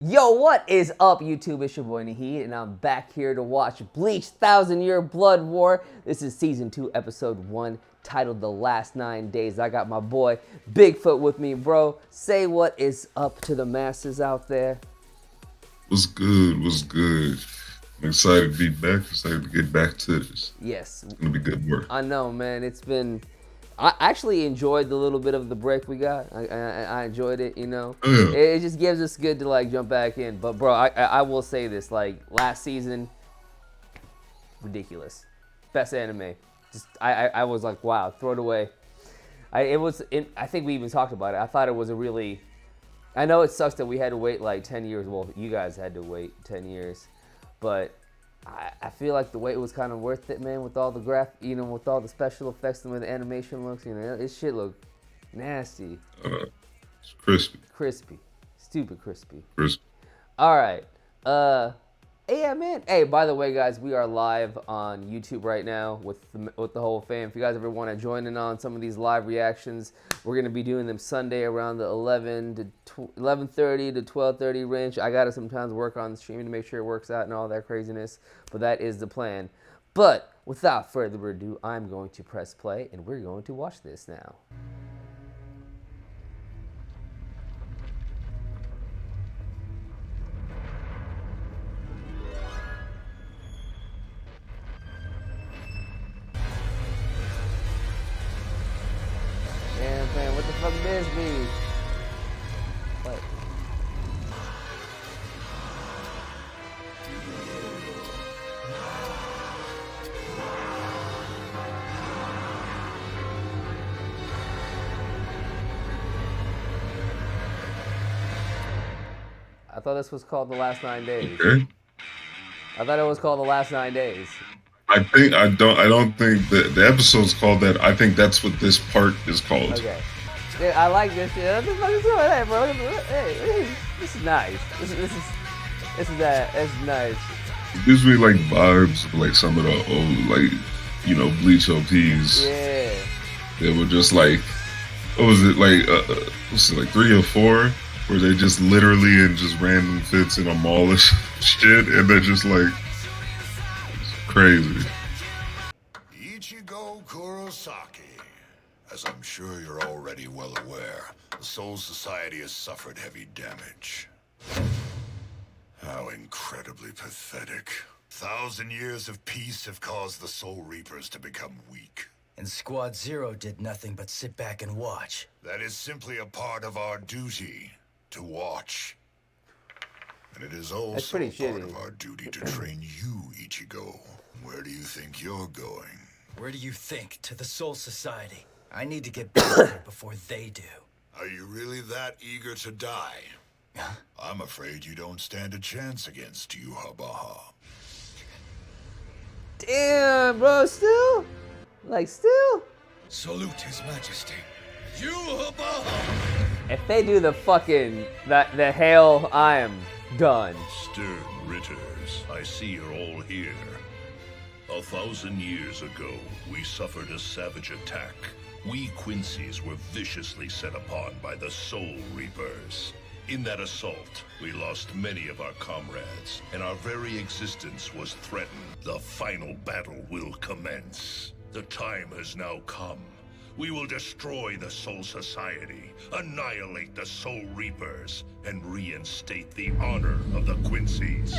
Yo, what is up, YouTube? It's your boy Naheed, and I'm back here to watch Bleach 1,000-Year Blood War. This is Season 2, Episode 1, titled The Last 9 Days. I got my boy Bigfoot with me, bro. Say what is up to the masses out there. What's good? What's good? I'm excited to be back. Excited to get back to this. Yes. It's gonna be good work. I know, man. It's been... I actually enjoyed the little bit of the break we got. I enjoyed it, you know. Yeah. It just gives us good to like jump back in. But bro, I will say this: like last season, ridiculous, best anime. Just I was like, wow, throw it away. I think we even talked about it. I thought it was a really. I know it sucks that we had to wait like 10 years. Well, you guys had to wait 10 years, but. I feel like the wait was kind of worth it, man, with all the with all the special effects and the way the animation looks, this shit look nasty. It's crispy. Crispy. Stupid crispy. Crispy. All right. Yeah, man. Hey, by the way, guys, we are live on YouTube right now with the whole fam. If you guys ever want to join in on some of these live reactions, we're going to be doing them Sunday around the 11:30 to 12:30 range. I got to sometimes work on streaming to make sure it works out and all that craziness, but that is the plan. But without further ado, I'm going to press play, and we're going to watch this now. Man, what the fuck this mean? What? I thought this was called The Last 9 Days. Okay. I thought it was called The Last 9 Days. I don't think that the episode's called that. I think that's what this part is called. Okay. Yeah, I like this shit. What the fuck is going on, hey, bro? Hey, this is nice. This is nice. It gives me like vibes of like some of the old like Bleach OPs. Yeah. They were just like, what was it like? Was it like 3 or 4? Where they just literally in just random fits in a mall and shit, and they're just like crazy. Ichigo Kurosaki. As I'm sure you're already well aware, the Soul Society has suffered heavy damage. How incredibly pathetic. 1,000 years of peace have caused the Soul Reapers to become weak. And Squad Zero did nothing but sit back and watch. That is simply a part of our duty, to watch. And it is also part shitty. of our duty to train you, Ichigo. Where do you think you're going? Where do you think? To the Soul Society. I need to get back there before they do. Are you really that eager to die? I'm afraid you don't stand a chance against Uryū I. Damn, bro, still? Like, still? Salute His Majesty. Uryū I! If they do the fucking, the hail, I am done. Stern Ritters, I see you're all here. 1,000 years ago, we suffered a savage attack. We Quincy's were viciously set upon by the Soul Reapers. In that assault, we lost many of our comrades, and our very existence was threatened. The final battle will commence. The time has now come. We will destroy the Soul Society, annihilate the Soul Reapers, and reinstate the honor of the Quincy's.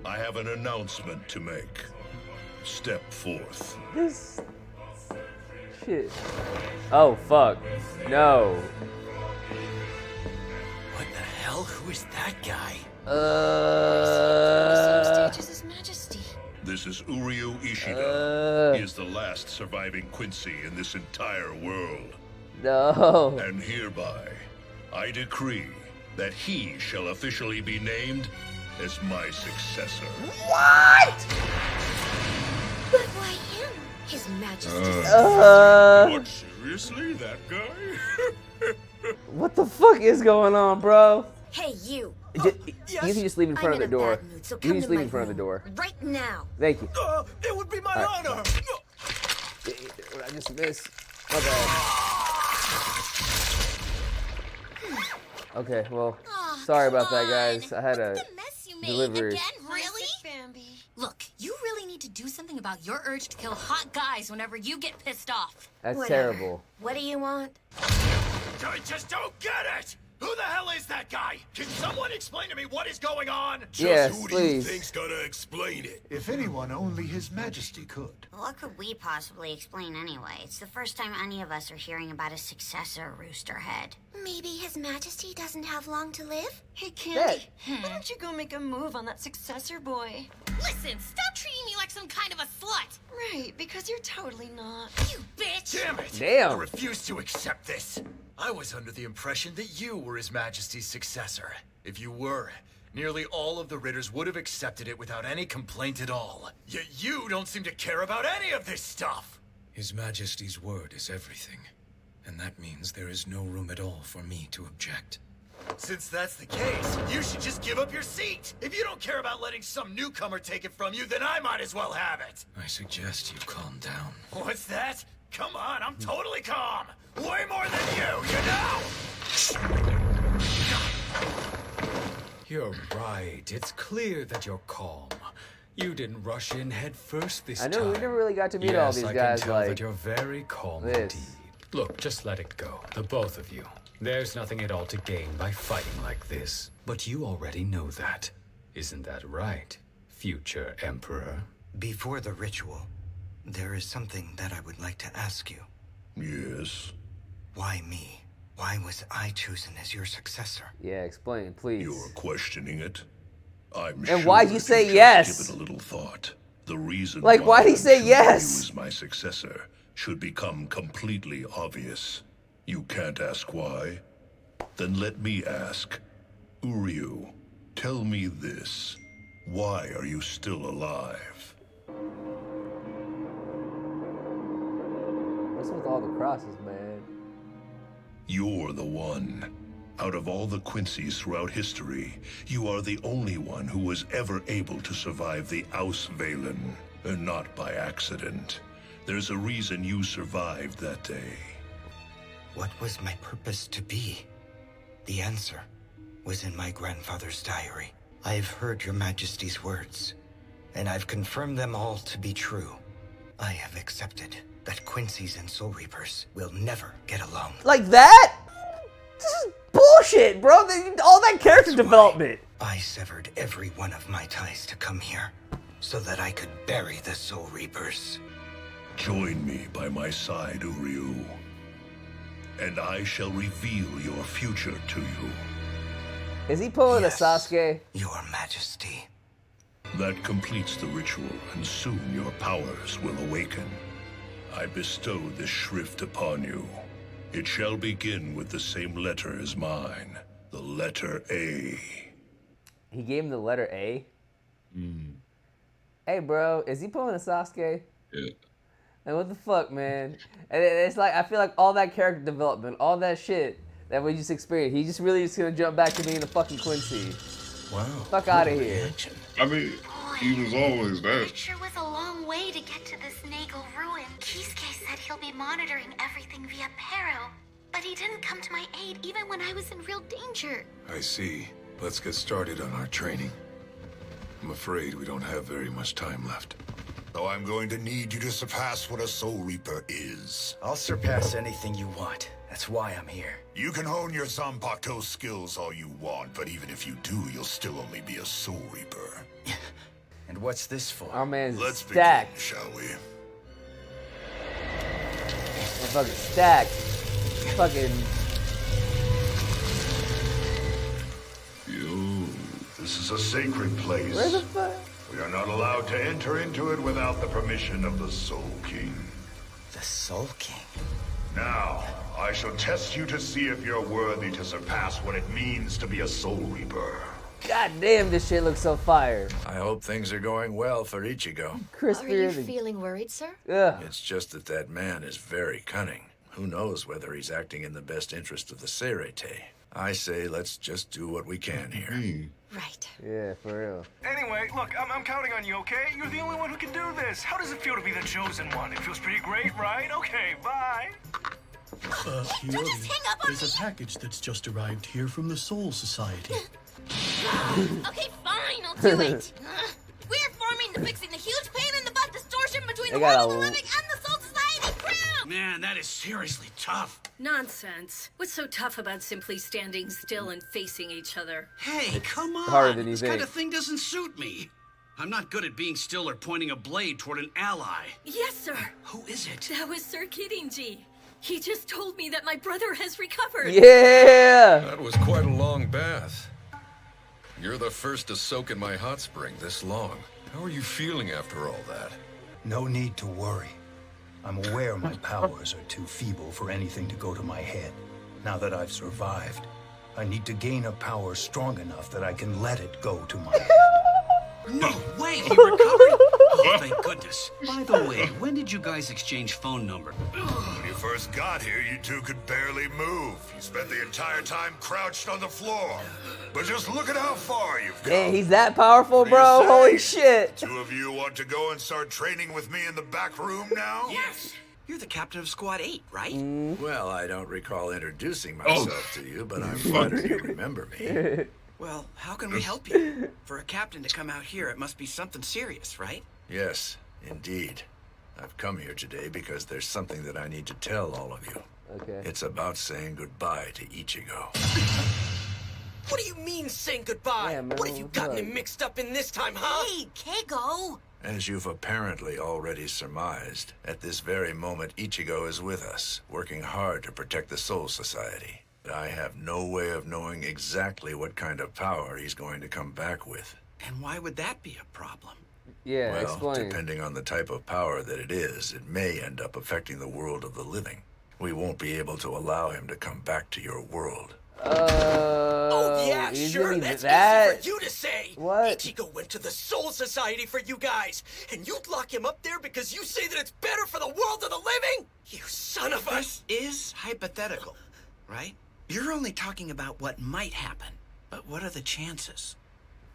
I have an announcement to make. Step forth. This shit. Oh, fuck. No. What the hell? Who is that guy? His Majesty. This is Uryū I. He is the last surviving Quincy in this entire world. No. And hereby, I decree that he shall officially be named as my successor. What? But why him? His Majesty. What, seriously? That guy? What the fuck is going on, bro? Hey, you. You can just leave in front of the door. Bad mood, so You come can just to leave my in front of the room door. right now. Thank you. It would be my honor! What I just missed? My bad. Okay, well, Sorry about that, come guys. on. I had Look a at the mess you made delivery. again, really? Look, you really need to do something about your urge to kill hot guys whenever you get pissed off. That's Whatever. terrible. What do you want? I just don't get it! Who the hell is that guy? Can someone explain to me what is going on? Yes, Who do you please. think's gonna explain it? If anyone, only His Majesty could. What could we possibly explain anyway? It's the first time any of us are hearing about a successor, Roosterhead. Maybe His Majesty doesn't have long to live? Hey, That- Candy, why don't you go make a move on that successor boy? Listen, stop treating me like some kind of a slut! Right, because you're totally not. You bitch! Damn it! I Damn. refuse to accept this. I was under the impression that you were His Majesty's successor. If you were, nearly all of the Ritters would have accepted it without any complaint at all. Yet you don't seem to care about any of this stuff. His Majesty's word is everything, and that means there is no room at all for me to object. Since that's the case, you should just give up your seat. If you don't care about letting some newcomer take it from you, then I might as well have it. I suggest you calm down. What's that? Come on, I'm totally calm. Way more than you know? You're right. It's clear that you're calm. You didn't rush in head first this I time. know we never really got to meet yes, all these I guys can tell like that you're very calm this. indeed. Look, just let it go. The both of you. There's nothing at all to gain by fighting like this. But you already know that. Isn't that right, future Emperor? Before the ritual, there is something that I would like to ask you. Yes. Why me? Why was I chosen as your successor? Yeah, explain, please. You're questioning it? I'm And sure why'd you if say just yes? Give it a little thought. The reason Like, why'd he I'm say choosing yes? you as my successor should become completely obvious. You can't ask why? Then let me ask. Uryū, tell me this. Why are you still alive? What's with all the crosses, man? You're the one. Out of all the Quincy's throughout history, you are the only one who was ever able to survive the Auswählen, and not by accident. There's a reason you survived that day. What was my purpose to be? The answer was in my grandfather's diary. I've heard your Majesty's words, and I've confirmed them all to be true. I have accepted that Quincy's and Soul Reapers will never get along. Like that? This is bullshit, bro. All that character development. I severed every one of my ties to come here, so that I could bury the Soul Reapers. Join me by my side, Uryū, and I shall reveal your future to you. Is he pulling Yes. a Sasuke? Your Majesty. That completes the ritual, and soon your powers will awaken. I bestow this shrift upon you. It shall begin with the same letter as mine, the letter A. He gave him the letter A? Hey, bro, is he pulling a Sasuke? Yeah. Like, what the fuck, man? And it's like, I feel like all that character development, all that shit that we just experienced, he just really just gonna jump back to being a fucking Quincy. Wow. Fuck out of here. I mean, he was always that. It sure was a long way to get to this Nagel ruin. Kisuke said he'll be monitoring everything via Pero, but he didn't come to my aid even when I was in real danger. I see. Let's get started on our training. I'm afraid we don't have very much time left. So I'm going to need you to surpass what a Soul Reaper is. I'll surpass anything you want. That's why I'm here. You can hone your Zanpakuto skills all you want, but even if you do, you'll still only be a Soul Reaper. And what's this for? Our man's Let's begin, stacked. shall we? Motherfucking stacked. Fucking. Yo. This is a sacred place. Where the fuck? We are not allowed to enter into it without the permission of the Soul King. The Soul King. Now, I shall test you to see if you're worthy to surpass what it means to be a Soul Reaper. God damn, this shit looks so fire. I hope things are going well for Ichigo. Are you Crispier than. feeling worried, sir? Ugh. It's just that that man is very cunning. Who knows whether he's acting in the best interest of the Serete. I say let's just do what we can here. Right. Yeah, for real. Anyway, look, I'm counting on you, okay? You're the only one who can do this. How does it feel to be the chosen one? It feels pretty great, right? Okay, bye. Uryū, there's a package that's just arrived here from the Soul Society. Okay, fine, I'll do it. We're forming the fixing the huge pain in the butt distortion between the world of the living and the Soul Society crew! Man, that is seriously tough. Nonsense. What's so tough about simply standing still and facing each other? Hey, come on. harder than you this think. kind of thing doesn't suit me. I'm not good at being still or pointing a blade toward an ally. Yes, sir. Who is it? That was Sir Kiddingji. He just told me that my brother has recovered. Yeah! That was quite a long bath. You're the first to soak in my hot spring this long. How are you feeling after all that? No need to worry. I'm aware my powers are too feeble for anything to go to my head. Now that I've survived, I need to gain a power strong enough that I can let it go to my head. No way, he recovered? Oh, thank goodness. By the way, when did you guys exchange phone number? When you first got here, you two could barely move. You spent the entire time crouched on the floor. But just look at how far you've come. Dang, he's that powerful, What do you bro. say? Holy shit. Two of you want to go and start training with me in the back room now? Yes! You're the captain of Squad 8, right? Well, I don't recall introducing myself to you, but I'm flattered you remember me. Well, how can we help you? For a captain to come out here, it must be something serious, right? Yes, indeed. I've come here today because there's something that I need to tell all of you. Okay. It's about saying goodbye to Ichigo. What do you mean saying goodbye? Yeah, man, What have you gotten him mixed up in this time, huh? Hey, Keigo! As you've apparently already surmised, at this very moment Ichigo is with us, working hard to protect the Soul Society. I have no way of knowing exactly what kind of power he's going to come back with. And why would that be a problem? Yeah, Well, explain. depending on the type of power that it is, it may end up affecting the world of the living. We won't be able to allow him to come back to your world. Oh yeah, isn't sure, he that's that- easy for you to say. What? Ichigo went to the Soul Society for you guys, and you'd lock him up there because you say that it's better for the world of the living? You son of a... This is hypothetical, right? You're only talking about what might happen, but what are the chances?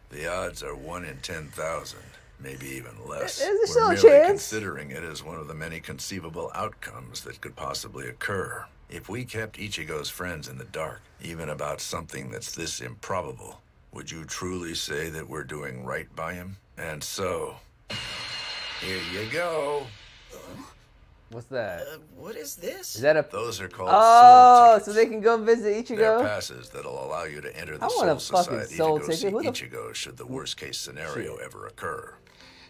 The odds are 1 in 10,000, maybe even less. Is there still a We're merely chance? considering it as one of the many conceivable outcomes that could possibly occur. If we kept Ichigo's friends in the dark, even about something that's this improbable, would you truly say that we're doing right by him? And so, here you go. What's that? What is this? Is that a... Those are called Oh, soul tickets. so they can go visit They're Ichigo? passes that'll allow you to enter the I want Soul a fucking Society soul to go see ticket. Who the... Ichigo should the worst case scenario ever occur.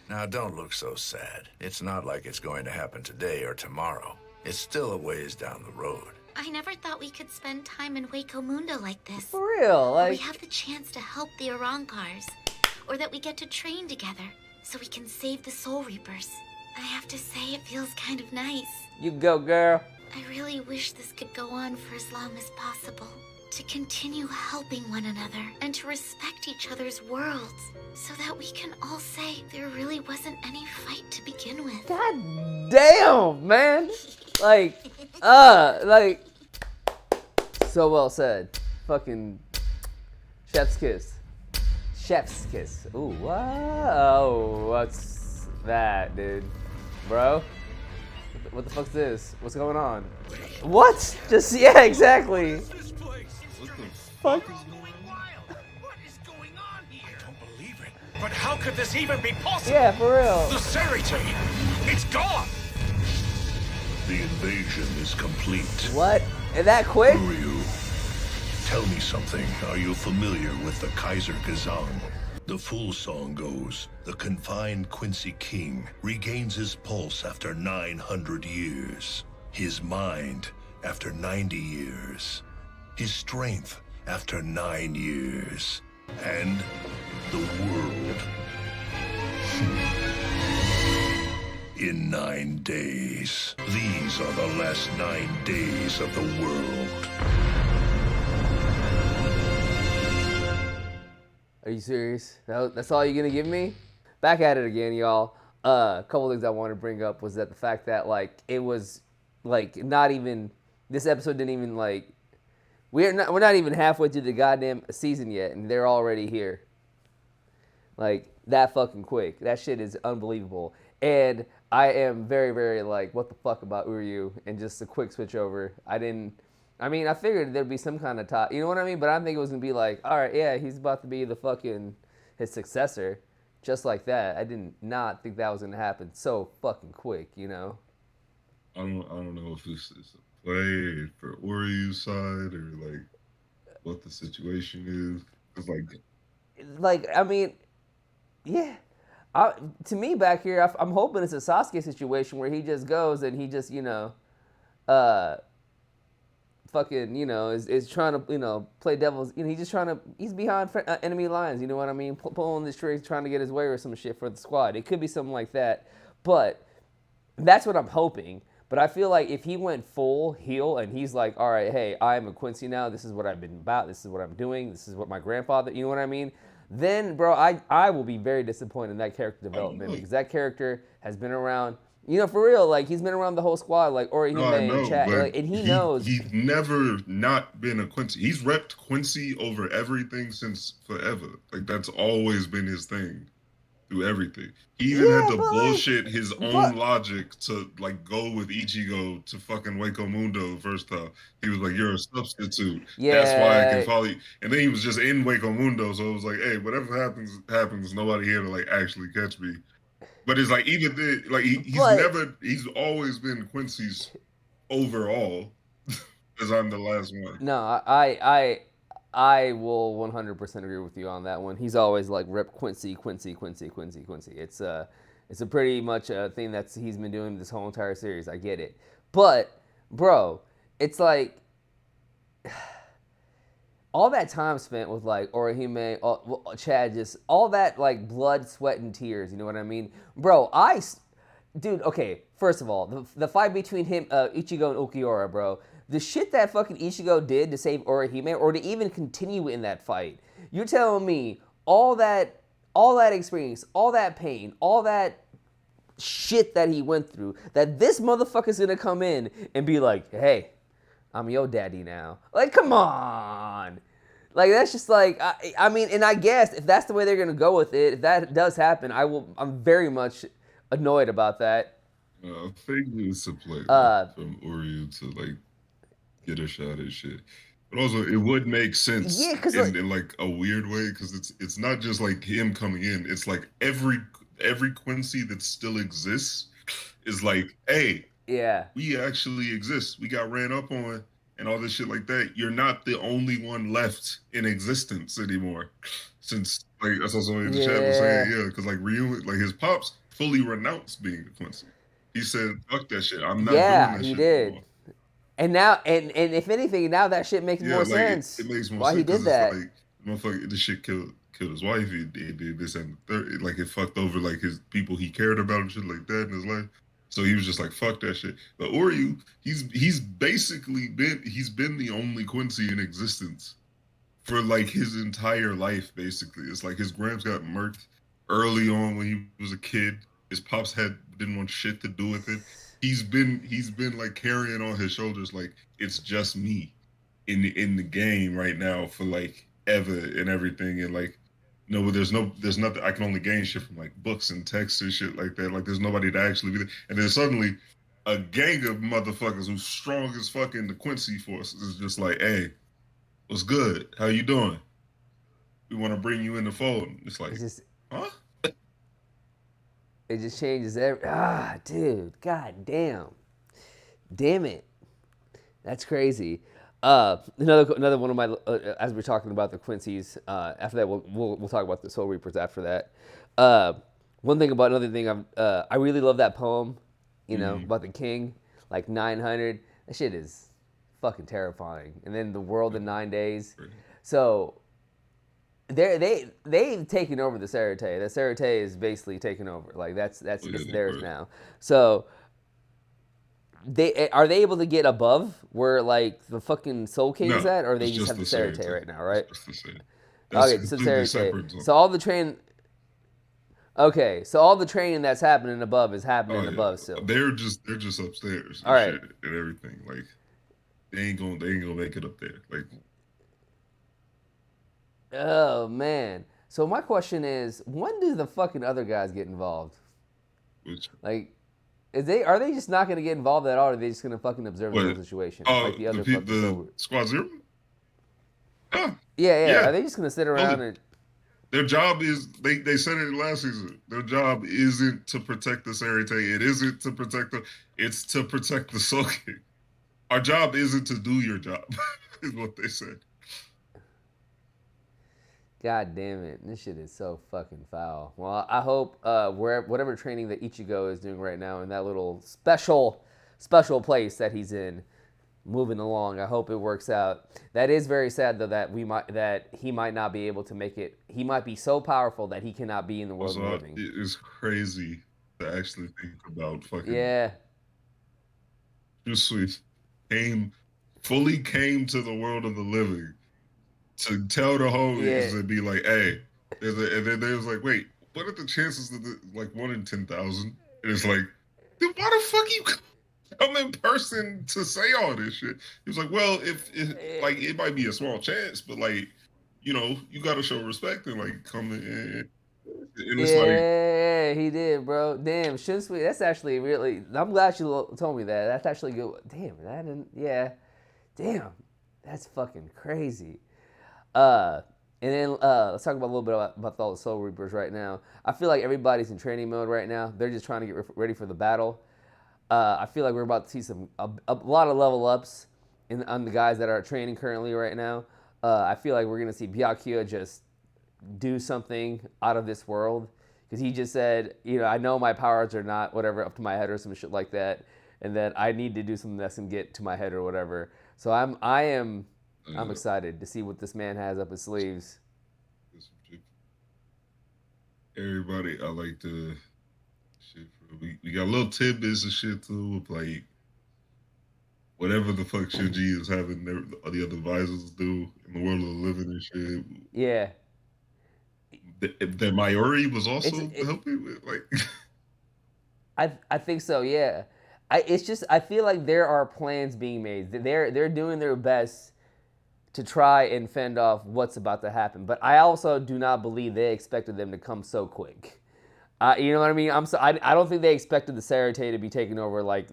Now, don't look so sad. It's not like it's going to happen today or tomorrow. It's still a ways down the road. I never thought we could spend time in Hueco Mundo like this. For real, Where we like... have the chance to help the Arancars. Or that we get to train together so we can save the Soul Reapers. I have to say, it feels kind of nice. You go, girl. I really wish this could go on for as long as possible. To continue helping one another and to respect each other's worlds. So that we can all say there really wasn't any fight to begin with. God damn, man. Like, so well said. Fucking chef's kiss. Chef's kiss. Ooh, wow. What's that, dude? Bro? What the fuck's this? What's going on? What? Just, yeah, exactly. Fuck. But how could this even be possible? Yeah, for real. The Sarity! It's gone! The invasion is complete. What? And that quick? Uryū, tell me something. Are you familiar with the Kaiser Gesang? The full song goes, the confined Quincy King regains his pulse after 900 years, his mind after 90 years, his strength after 9 years, and the world in 9 days. These are the last 9 days of the world. Are you serious? That's all you're gonna give me? Back at it again, y'all. A couple things I wanted to bring up was that the fact that like it was like not even this episode didn't even like we're not even halfway through the goddamn season yet, and they're already here. Like that fucking quick. That shit is unbelievable. And I am very, very like, what the fuck about Uryū, and just a quick switch over. I mean, I figured there'd be some kind of top, you know what I mean? But I didn't think it was gonna be like, all right, yeah, he's about to be the fucking his successor, just like that. I did not think that was gonna happen so fucking quick, you know. I don't know if this is a play for Uryū's side or like what the situation is. It's like I mean, yeah. To me back here, I'm hoping it's a Sasuke situation where he just goes and he just, uh, fucking, is trying to, play devil's, he's just trying to, he's behind enemy lines, you know what I mean? Pulling the strings, trying to get his way or some shit for the squad. It could be something like that, but that's what I'm hoping. But I feel like if he went full heel and he's like, all right, hey, I'm a Quincy now. This is what I've been about. This is what I'm doing. This is what my grandfather, you know what I mean? Then, bro, I will be very disappointed in that character development because that character has been around, for real. Like, he's been around the whole squad, like no, I Orihime and know, Chat, but and he knows. He's never not been a Quincy. He's repped Quincy over everything since forever. Like, that's always been his thing. Through everything. He even had to bullshit his own logic to like go with Ichigo to fucking Waco Mundo first time. He was like, "You're a substitute. Yeah. That's why I can follow you." And then he was just in Waco Mundo, so it was like, "Hey, whatever happens, happens. Nobody here to like actually catch me." But it's like even then, like he's always been Quincy's overall. Because I'm the last one. No, I will 100% agree with you on that one. He's always like rip Quincy. It's a pretty much a thing he's been doing this whole entire series. I get it, but bro, it's like all that time spent with like Orihime, Chad, just all that like blood, sweat, and tears. You know what I mean, bro? Dude, okay. First of all, the fight between him, Ichigo and Ulquiorra, bro. The shit that fucking Ichigo did to save Orihime, or to even continue in that fight. You're telling me all that experience, all that pain, all that shit that he went through, that this motherfucker's gonna come in and be like, hey, I'm your daddy now. Like, come on. Like, that's just like, I mean, and I guess if that's the way they're gonna go with it, if that does happen, I'm very much annoyed about that. I think it's a play from Uryū to like get a shot at shit. But also, it would make sense in like a weird way because it's not just like him coming in. It's like every Quincy that still exists is like, hey, yeah, we actually exist. We got ran up on and all this shit like that. You're not the only one left in existence anymore. Since like I saw somebody in the chat was saying, because like Ryu, like his pops fully renounced being a Quincy. He said, "Fuck that shit. I'm not doing that shit." Yeah, he did. Anymore. And now, and if anything, now that shit makes more sense. It makes more why sense. He did that. Like, motherfucker, this shit killed his wife. He did this and the third. Like, it fucked over like his people he cared about and shit like that in his life. So he was just like, fuck that shit. But Uryū, he's basically been the only Quincy in existence for like his entire life. Basically, it's like his gramps got murked early on when he was a kid. His pops didn't want shit to do with it. He's been like carrying on his shoulders like it's just me in the game right now for like ever and everything, and like there's nothing. I can only gain shit from like books and texts and shit like that. Like there's nobody to actually be there. And then suddenly a gang of motherfuckers who's strong as fucking the Quincy force is just like, hey, what's good? How you doing? We want to bring you in the fold. It's like, huh? It just changes dude, god damn it, that's crazy. Another one of my as we're talking about the Quincy's. After that, we'll talk about the Soul Reapers after that. Another thing I really love that poem, about the king, like 900. That shit is fucking terrifying. And then the world in 9 days. So. They've taken over the Sarate. The Sarate is basically taken over. Like that's theirs now. So are they able to get above where like the fucking Soul King's at, or they just have the Sarate right now, right? Okay, so Sarate. So all the training. Okay, so all the training that's happening above is happening above still. They're just upstairs. All right, and everything. Like they ain't gonna make it up there. Like. Oh man! So my question is, when do the fucking other guys get involved? Which? Like Are they just not gonna get involved at all? Or are they just gonna fucking observe the whole situation like the other fucking the Squad Zero? Yeah. Are they just gonna sit around and? Their job is they said it last season. Their job isn't to protect the Sarite. It isn't to protect it's to protect the Soul King. Our job isn't to do your job, is what they said. God damn it. This shit is so fucking foul. Well, I hope whatever training that Ichigo is doing right now in that little special place that he's in, moving along, I hope it works out. That is very sad though that he might not be able to make it. He might be so powerful that he cannot be in the world of the living. It is crazy to actually think about fucking Uryū fully came to the world of the living to tell the homies and be like, hey, and then they was like, wait, what are the chances that like 1 in 10,000? And it's like, then why the fuck you come in person to say all this shit? He was like, well, if like it might be a small chance, but like, you know, you got to show respect and like come in. And it's like, he did, bro. Damn, Shunsui, that's actually really. I'm glad you told me that. That's actually good. Damn, that didn't. Yeah, damn, that's fucking crazy. And then let's talk about a little bit about all the Soul Reapers right now. I feel like everybody's in training mode right now. They're just trying to get ready for the battle. I feel like we're about to see a lot of level ups on the guys that are training currently right now. I feel like we're gonna see Byakuya just do something out of this world because he just said, you know, I know my powers are not whatever up to my head or some shit like that, and that I need to do something that's gonna get to my head or whatever. So I'm excited to see what this man has up his sleeves. Everybody, I like the shit. We got little tidbits of shit too, with like whatever the fuck Shinji is having the other advisors do in the world of the living and shit. Yeah. That Mayuri was also helping with, like. I think so. Yeah. I feel like there are plans being made. They're doing their best to try and fend off what's about to happen. But I also do not believe they expected them to come so quick. You know what I mean? I don't think they expected the Sarate to be taken over like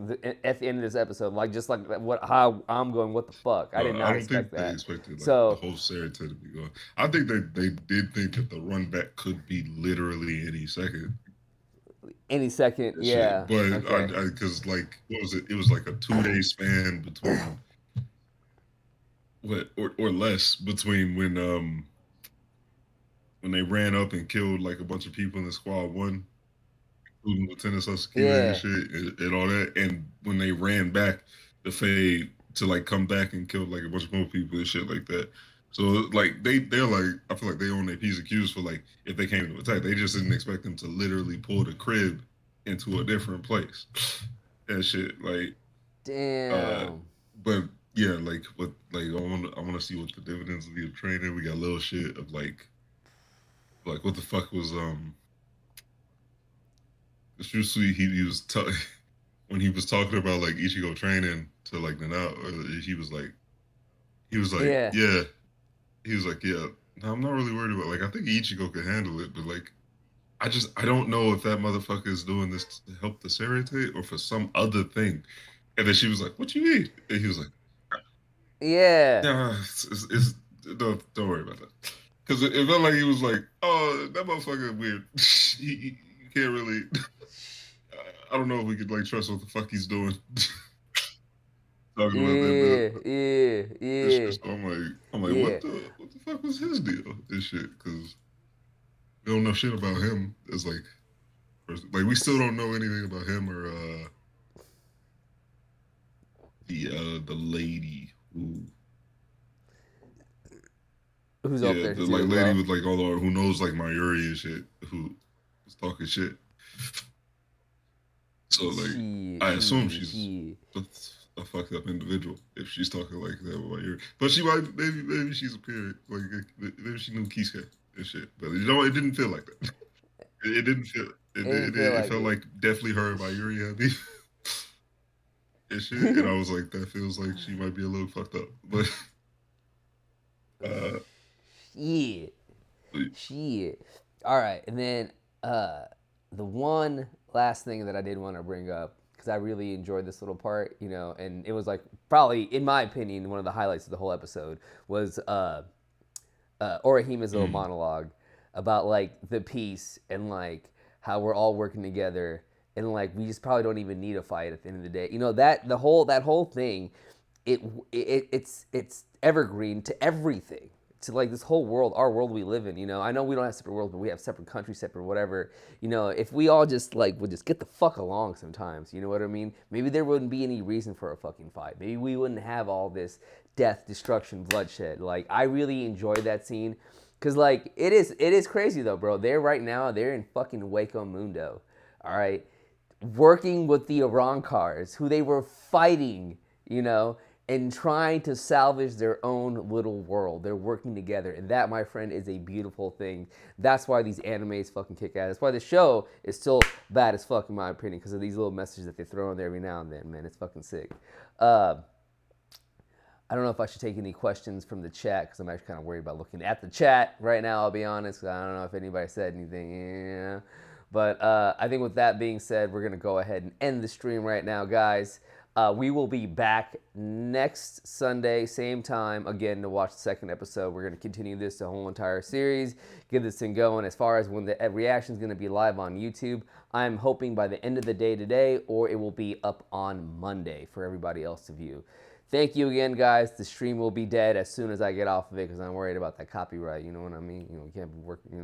at the end of this episode, like just like how I'm going. What the fuck? I did not expect that. They expected the whole Sarate to be going. I think they did think that the run back could be literally any second. Any second, yeah. But because like what was it? It was like a 2-day span between or less between when they ran up and killed like a bunch of people in the squad 1, including Lieutenant Sasuke and shit and all that, and when they ran back the fade to like come back and kill like a bunch of more people and shit like that. So like they're like, I feel like they own their P's and Q's for like if they came to attack, they just didn't expect them to literally pull the crib into a different place and shit. Like damn. But yeah, like what like I want to see what the dividends will be of training. We got little shit of like what the fuck was Uryū he was when he was talking about like Ichigo training to like Nanao, he was like yeah. He was like, yeah, no, I'm not really worried about, like, I think Ichigo could handle it, but like I don't know if that motherfucker is doing this to help the Sarate or for some other thing. And then she was like, what you mean? And he was like, yeah, don't worry about that. Because it felt like he was like, oh, that motherfucker weird. You can't really. I don't know if we could like trust what the fuck he's doing. Talking about that. Yeah. So I'm like, what the fuck was his deal? This shit, because we don't know shit about him. It's like we still don't know anything about him or the lady who's up there? The like lady with like all the who knows like Mayuri and shit, who was talking shit. So like, I assume she's a fucked up individual if she's talking like that with Mayuri. But she might maybe she's a period. Like maybe she knew Kisuke and shit. But you know, it didn't feel like that. It didn't feel. It felt like definitely her and Mayuri had beef. And shit, and I was like, that feels like she might be a little fucked up. But shit. All right, and then the one last thing that I did want to bring up, because I really enjoyed this little part, you know, and it was like probably, in my opinion, one of the highlights of the whole episode was Orihime's little monologue about like the peace and like how we're all working together and like we just probably don't even need a fight at the end of the day. You know, that whole thing, it's evergreen to everything. To like this whole world, our world we live in, you know. I know we don't have separate worlds, but we have separate countries, separate whatever. You know, if we all just like would just get the fuck along sometimes, you know what I mean? Maybe there wouldn't be any reason for a fucking fight. Maybe we wouldn't have all this death, destruction, bloodshed. Like I really enjoyed that scene, cause like it is crazy though, bro. They're in fucking Waco Mundo, all right, working with the Arancars, who they were fighting, you know, and trying to salvage their own little world. They're working together, and that, my friend, is a beautiful thing. That's why these animes fucking kick ass. That's why the show is still bad as fuck, in my opinion, because of these little messages that they throw in there every now and then, man. It's fucking sick. I don't know if I should take any questions from the chat, because I'm actually kind of worried about looking at the chat right now, I'll be honest, because I don't know if anybody said anything, you know? But I think with that being said, we're going to go ahead and end the stream right now, guys. We will be back next Sunday, same time, again, to watch the second episode. We're going to continue this the whole entire series, get this thing going. As far as when the reaction is going to be live on YouTube, I'm hoping by the end of the day today, or it will be up on Monday for everybody else to view. Thank you again, guys. The stream will be dead as soon as I get off of it because I'm worried about that copyright. You know what I mean? You know, we can't be working, you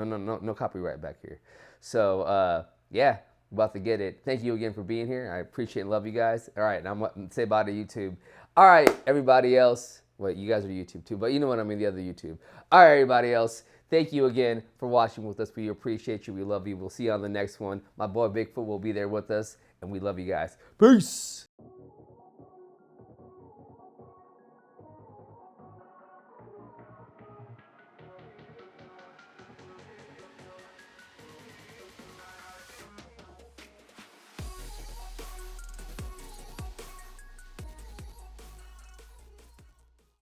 know, no copyright back here. So, yeah. About to get it. Thank you again for being here. I appreciate and love you guys. All right, now I'm going to say bye to YouTube. All right, everybody else. Wait, you guys are YouTube too, but you know what I mean, the other YouTube. All right, everybody else. Thank you again for watching with us. We appreciate you. We love you. We'll see you on the next one. My boy Bigfoot will be there with us, and we love you guys. Peace.